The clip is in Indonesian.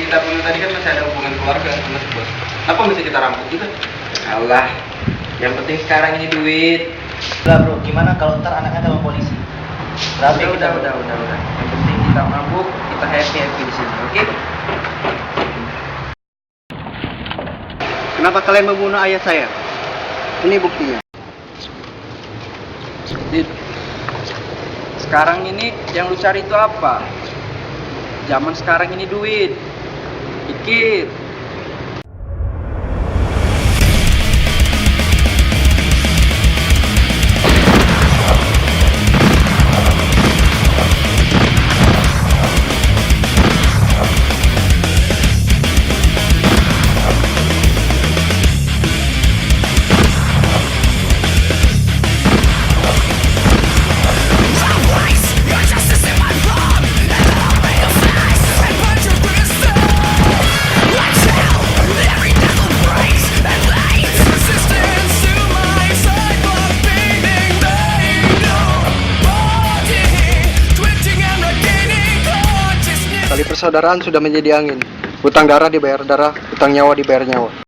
kita dulu tadi kan masih ada hubungan keluarga sama si bos. Apa mesti kita rampok juga? Alah, yang penting sekarang ini duit. Lah bro, gimana kalau ntar anaknya sama polisi? Berapa kita, bro? Udah. Yang penting kita mabuk, kita happy di sini, oke? Kenapa kalian membunuh ayah saya? Ini buktinya. Dit, sekarang ini yang lu cari itu apa? Zaman sekarang ini duit. Pikir. Tali persaudaraan sudah menjadi angin. Hutang darah dibayar darah, hutang nyawa dibayar nyawa.